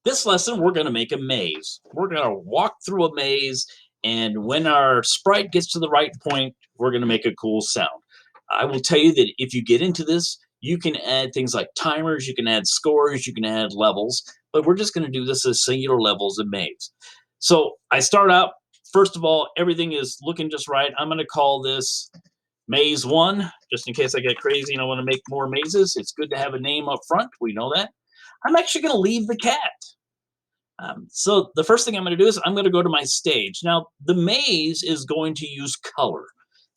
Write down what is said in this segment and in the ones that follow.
This lesson, we're going to make a maze. We're going to walk through a maze, and when our sprite gets to the right point, we're going to make a cool sound. I will tell you that if you get into this, you can add things like timers, you can add scores, you can add levels, but we're just going to do this as singular levels of maze. So I start out, first of all, everything is looking just right. I'm going to call this maze one, just in case I get crazy and I want to make more mazes. It's good to have a name up front. We know that. I'm actually going to leave the cat. So the first thing I'm going to do is I'm going to go to my stage. Now, the maze is going to use color.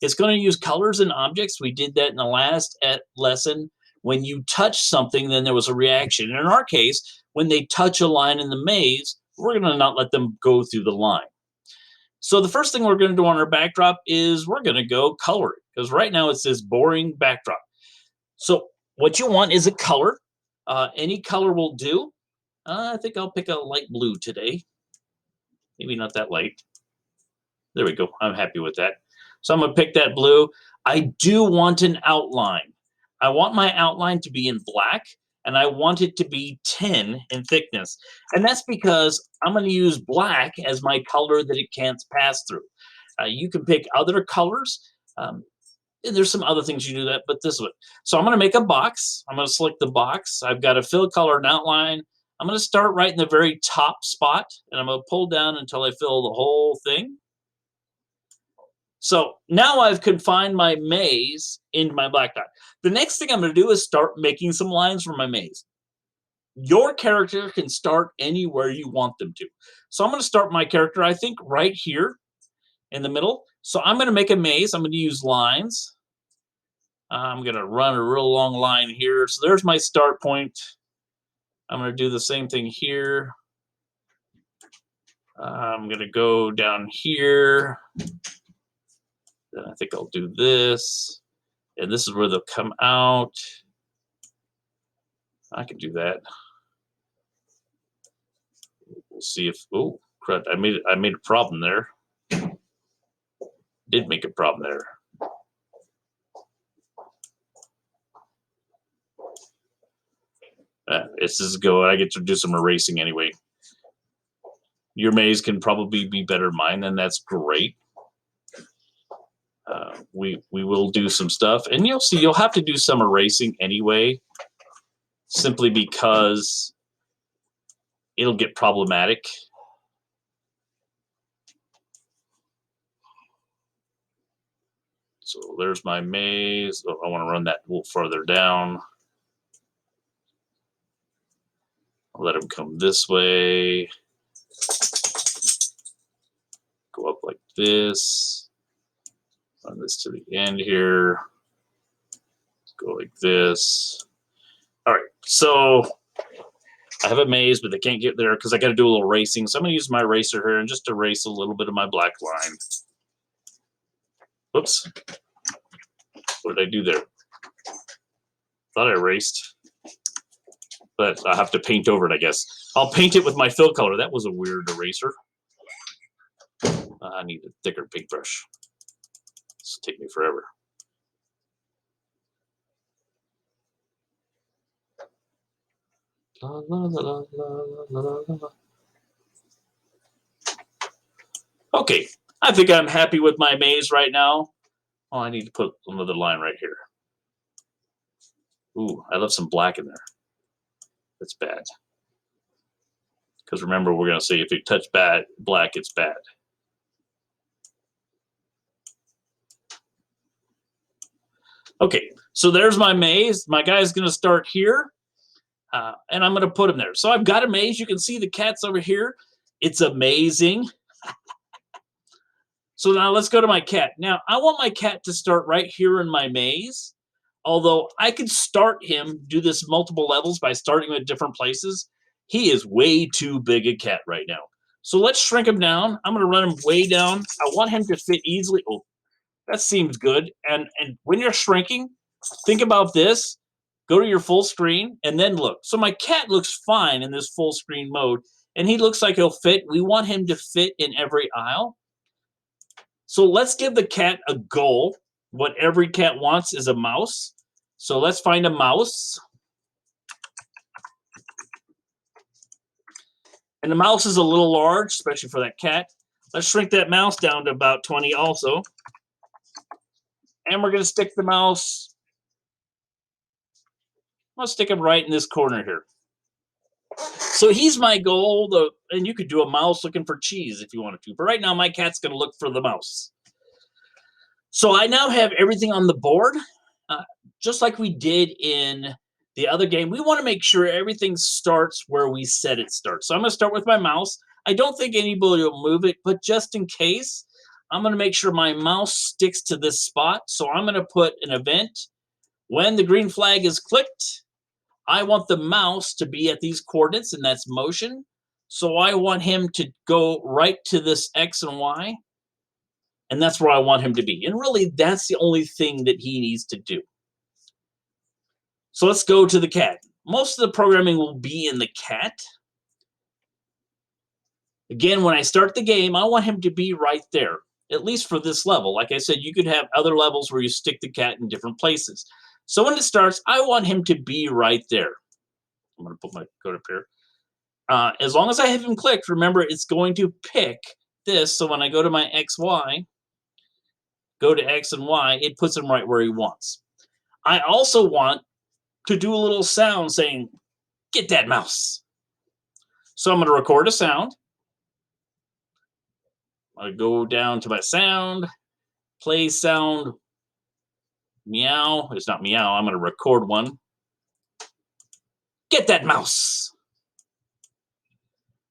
It's going to use colors and objects. We did that in the last lesson. When you touch something, then there was a reaction. And in our case, when they touch a line in the maze, we're going to not let them go through the line. So the first thing we're going to do on our backdrop is we're going to go color it, because right now it's this boring backdrop. So what you want is a color. Any color will do. I think I'll pick a light blue today. Maybe not that light. There we go. I'm happy with that. So I'm going to pick that blue. I do want an outline. I want my outline to be in black, and I want it to be 10 in thickness. And that's because I'm going to use black as my color that it can't pass through. You can pick other colors. And there's some other things you do that, but this one. So I'm going to make a box. I'm going to select the box. I've got a fill color and outline. I'm going to start right in the very top spot, and I'm going to pull down until I fill the whole thing. So now I've confined my maze into my black dot. The next thing I'm going to do is start making some lines for my maze. Your character can start anywhere you want them to. So I'm going to start my character, I think, right here in the middle. So I'm going to make a maze. I'm going to use lines. I'm going to run a real long line here. So there's my start point. I'm going to do the same thing here. I'm going to go down here. Then I think I'll do this. And this is where they'll come out. I can do that. We'll see if, oh, crud, I made a problem there. Did make a problem there. This is go. I get to do some erasing anyway. Your maze can probably be better than mine, and that's great. We will do some stuff, and you'll see you'll have to do some erasing anyway, simply because it'll get problematic. So there's my maze. Oh, I want to run that a little further down. I'll let them come this way. Go up like this. Run this to the end here. Go like this. All right, so I have a maze, but they can't get there because I got to do a little erasing. So I'm going to use my eraser here and just erase a little bit of my black line. Whoops. What did I do there? Thought I erased, but I'll have to paint over it, I guess. I'll paint it with my fill color. That was a weird eraser. I need a thicker paintbrush. This will take me forever. La, la, la, la, la, la, la. Okay, I think I'm happy with my maze right now. Oh, I need to put another line right here. Ooh, I left some black in there. That's bad. Because remember, we're going to say if you touch black, it's bad. Okay, so there's my maze. My guy's going to start here, and I'm going to put him there. So I've got a maze. You can see the cat's over here. It's amazing. So now let's go to my cat. Now, I want my cat to start right here in my maze, although I could start him, do this multiple levels by starting at different places. He is way too big a cat right now. So let's shrink him down. I'm going to run him way down. I want him to fit easily. Oh, that seems good. And when you're shrinking, think about this. Go to your full screen and then look. So my cat looks fine in this full screen mode, and he looks like he'll fit. We want him to fit in every aisle. So let's give the cat a goal. What every cat wants is a mouse. So let's find a mouse. And the mouse is a little large, especially for that cat. Let's shrink that mouse down to about 20 also. And we're going to stick the mouse. I'll stick him right in this corner here. So he's my goal. And you could do a mouse looking for cheese if you wanted to. But right now, my cat's going to look for the mouse. So I now have everything on the board. Just like we did in the other game, we want to make sure everything starts where we said it starts. So I'm going to start with my mouse. I don't think anybody will move it, but just in case, I'm going to make sure my mouse sticks to this spot. So I'm going to put an event. When the green flag is clicked, I want the mouse to be at these coordinates, and that's motion. So I want him to go right to this X and Y, and that's where I want him to be. And really, that's the only thing that he needs to do. So let's go to the cat. Most of the programming will be in the cat. Again, when I start the game, I want him to be right there, at least for this level. Like I said, you could have other levels where you stick the cat in different places. So when it starts, I want him to be right there. I'm going to put my code up here. As long as I have him clicked, remember, it's going to pick this. So when I go to my XY, go to X and Y, it puts him right where he wants. I also want to do a little sound saying, get that mouse. So I'm going to record a sound. I go down to my sound, play sound, meow. It's not meow. I'm going to record one. Get that mouse.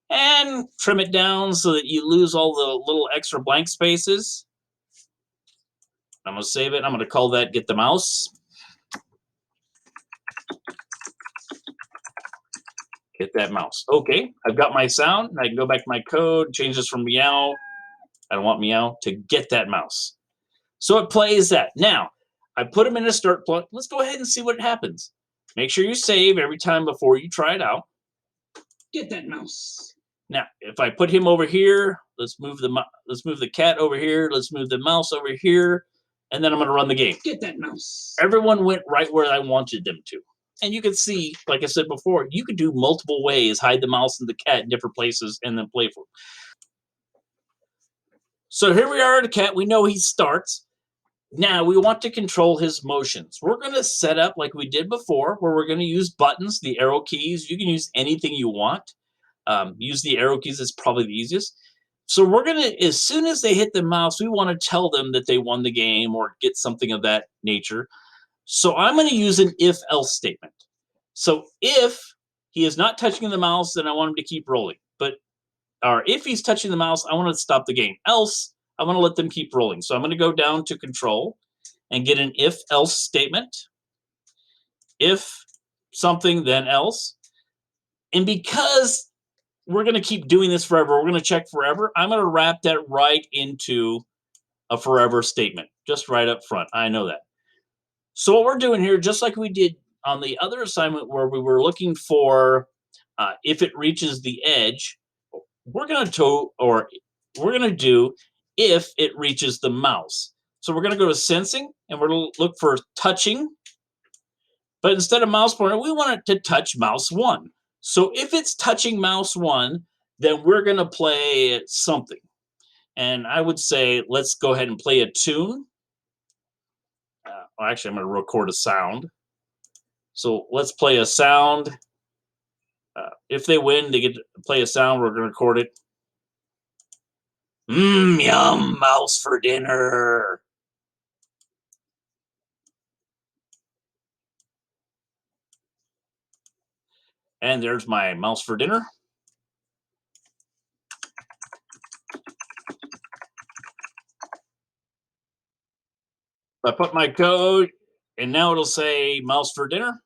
And trim it down so that you lose all the little extra blank spaces. I'm going to save it. I'm going to call that get the mouse. Get that mouse. Okay, I've got my sound. I can go back to my code, change this from meow. I don't want meow to get that mouse. So it plays that. Now, I put them in a start plot. Let's go ahead and see what happens. Make sure you save every time before you try it out. Get that mouse. Now, if I put him over here, let's move the cat over here. Let's move the mouse over here, and then I'm going to run the game. Get that mouse. Everyone went right where I wanted them to. And you can see, like I said before, you could do multiple ways, hide the mouse and the cat in different places, and then play for them. So here we are at a cat. We know he starts. Now we want to control his motions. We're going to set up like we did before, where we're going to use buttons, the arrow keys. You can use anything you want. Use the arrow keys is probably the easiest. So we're going to, as soon as they hit the mouse, we want to tell them that they won the game or get something of that nature. So I'm going to use an if-else statement. So if he is not touching the mouse, then I want him to keep rolling. Or if he's touching the mouse, I want to stop the game. Else, I want to let them keep rolling. So I'm going to go down to control and get an if-else statement. If something, then else. And because we're going to keep doing this forever, we're going to check forever, I'm going to wrap that right into a forever statement, just right up front. I know that. So what we're doing here, just like we did on the other assignment where we were looking for if it reaches the edge, we're going to do if it reaches the mouse. So we're going to go to sensing and we're going to look for touching. But instead of mouse pointer, we want it to touch mouse 1. So if it's touching mouse 1, then we're going to play something. And I would say, let's go ahead and play a tune. Actually, I'm going to record a sound. So let's play a sound. If they win, they get to play a sound. We're going to record it. Yum, mouse for dinner. And there's my mouse for dinner. I put my code, and now it'll say mouse for dinner.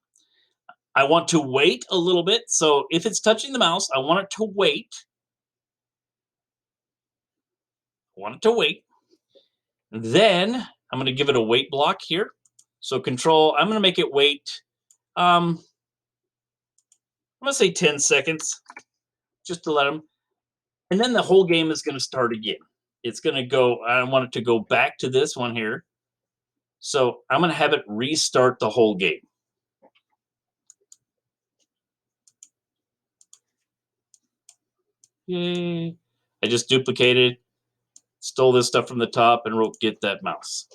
I want to wait a little bit. So if it's touching the mouse, I want it to wait. Then I'm going to give it a wait block here. So control, I'm going to make it wait. I'm going to say 10 seconds just to let them. And then the whole game is going to start again. It's going to go, I want it to go back to this one here. So I'm going to have it restart the whole game. Yay. I just duplicated, stole this stuff from the top, and wrote get that mouse.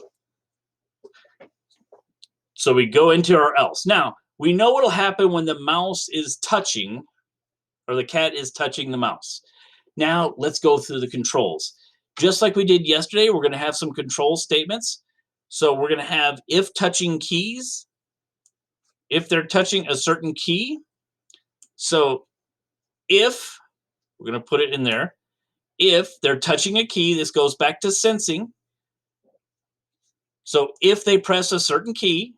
So we go into our else. Now, we know what'll happen when the mouse is touching, or the cat is touching the mouse. Now, let's go through the controls. Just like we did yesterday, we're going to have some control statements. So we're going to have if touching keys, if they're touching a certain key. So if, we're going to put it in there, if they're touching a key, this goes back to sensing. So if they press a certain key,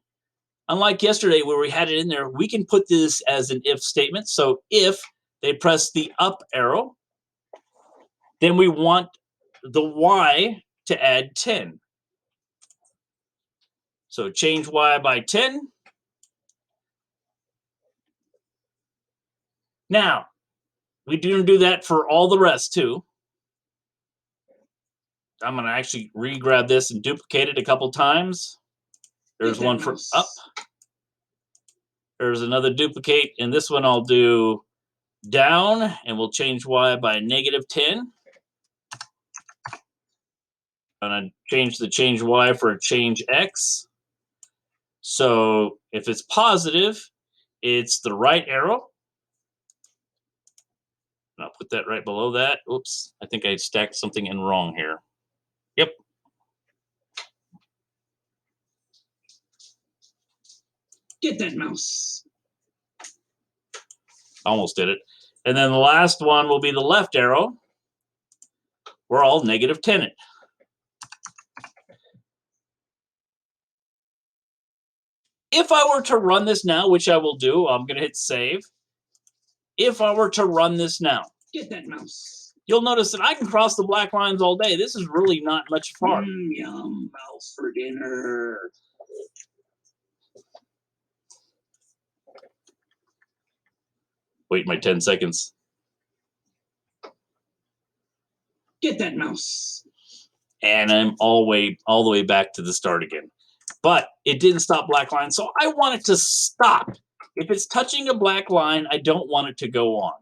unlike yesterday where we had it in there, we can put this as an if statement. So if they press the up arrow, then we want the Y to add 10. So change Y by 10. Now, we do that for all the rest too. I'm going to actually re-grab this and duplicate it a couple times. There's one for up. There's another duplicate, and this one I'll do down, and we'll change Y by -10. I'm going to change the change Y for a change X. So if it's positive, it's the right arrow. And I'll put that right below that. Oops, I think I stacked something in wrong here. Yep. Get that mouse. Almost did it. And then the last one will be the left arrow. We're all -10 it. If I were to run this now, which I will do, I'm going to hit save. If I were to run this now, get that mouse. You'll notice that I can cross the black lines all day. This is really not much fun. Yum, mouse for dinner. Wait my 10 seconds. Get that mouse. And I'm all the way back to the start again. But it didn't stop black line, so I want it to stop. If it's touching a black line, I don't want it to go on.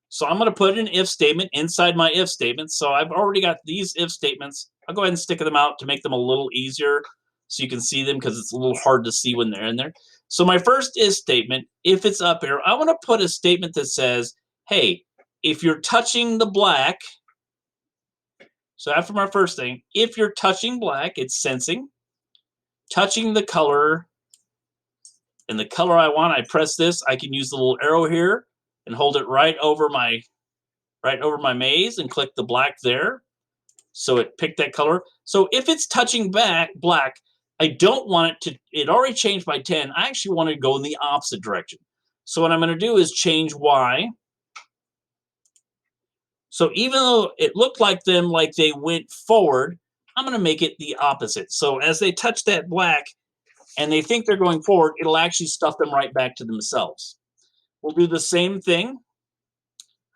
So I'm going to put an if statement inside my if statement. So I've already got these if statements. I'll go ahead and stick them out to make them a little easier so you can see them because it's a little hard to see when they're in there. So my first if statement, if it's up here, I want to put a statement that says, hey, if you're touching the black, so after my first thing, if you're touching black, it's sensing. Touching the color, and the color I want, I press this. I can use the little arrow here and hold it right over my maze and click the black there. So it picked that color. So if it's touching black, I don't want it to, it already changed by 10. I actually want to go in the opposite direction. So what I'm going to do is change Y. So even though it looked like them like they went forward, I'm going to make it the opposite. So as they touch that black and they think they're going forward, it'll actually stuff them right back to themselves. We'll do the same thing.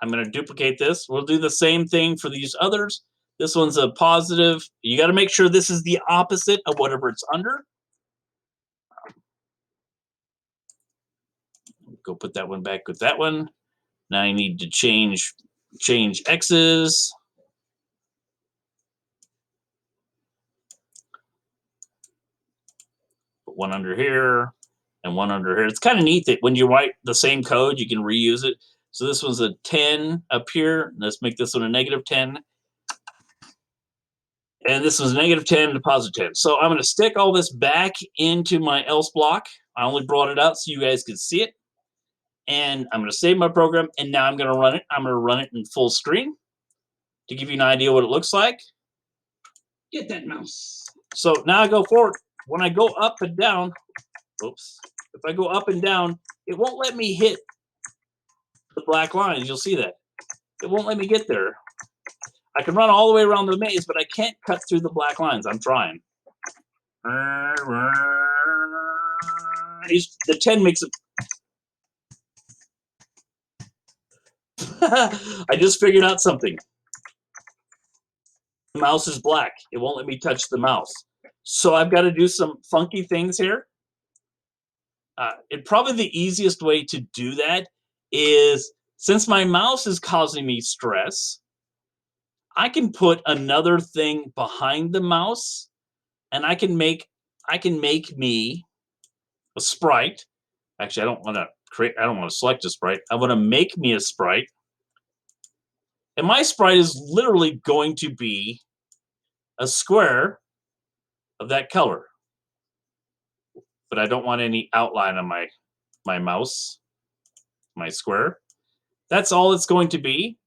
I'm going to duplicate this. We'll do the same thing for these others. This one's a positive. You got to make sure this is the opposite of whatever it's under. Go put that one back with that one. Now I need to change X's. Put one under here and one under here. It's kind of neat that when you write the same code, you can reuse it. So this one's a 10 up here. Let's make this one a -10. And this was -10 to +10. So I'm going to stick all this back into my else block. I only brought it out so you guys could see it. And I'm going to save my program, and now I'm going to run it. I'm going to run it in full screen to give you an idea what it looks like. Get that mouse. So now I go forward. When I go up and down, oops, if I go up and down, it won't let me hit the black lines. You'll see that. It won't let me get there. I can run all the way around the maze, but I can't cut through the black lines. I'm trying. The 10 makes it. I just figured out something. The mouse is black. It won't let me touch the mouse. So I've got to do some funky things here. Probably the easiest way to do that is Since my mouse is causing me stress, I can put another thing behind the mouse, and I can make me a sprite. Actually, I don't want to select a sprite. I want to make me a sprite. And my sprite is literally going to be a square of that color. But I don't want any outline on my mouse, my square. That's all it's going to be.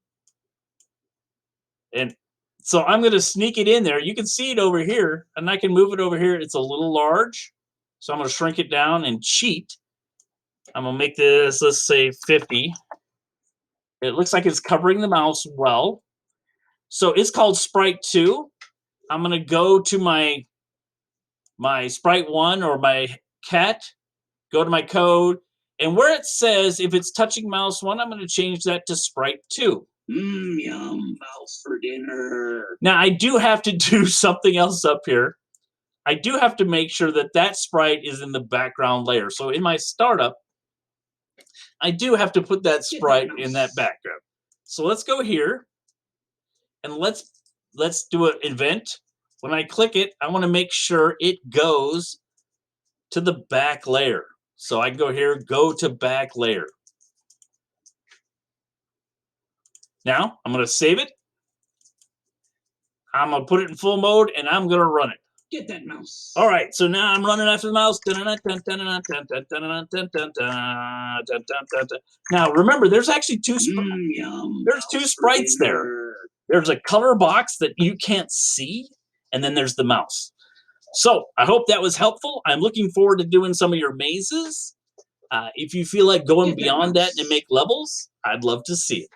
And so I'm going to sneak it in there. You can see it over here, and I can move it over here. It's a little large. So I'm going to shrink it down and cheat. I'm going to make this, let's say 50. It looks like it's covering the mouse well. So it's called Sprite 2. I'm going to go to my Sprite 1 or my cat, go to my code, and where it says if it's touching mouse 1, I'm going to change that to Sprite 2. Yum, mouse for dinner. Now, I do have to do something else up here. I do have to make sure that that sprite is in the background layer. So in my startup, I do have to put that sprite in that background. So let's go here, and let's do an event. When I click it, I want to make sure it goes to the back layer. So I can go here, go to back layer. Now, I'm going to save it. I'm going to put it in full mode, and I'm going to run it. Get that mouse. All right, so now I'm running after the mouse. Now, remember, there's actually two sprites there. There's a color box that you can't see, and then there's the mouse. So I hope that was helpful. I'm looking forward to doing some of your mazes. If you feel like going beyond that and make levels, I'd love to see it.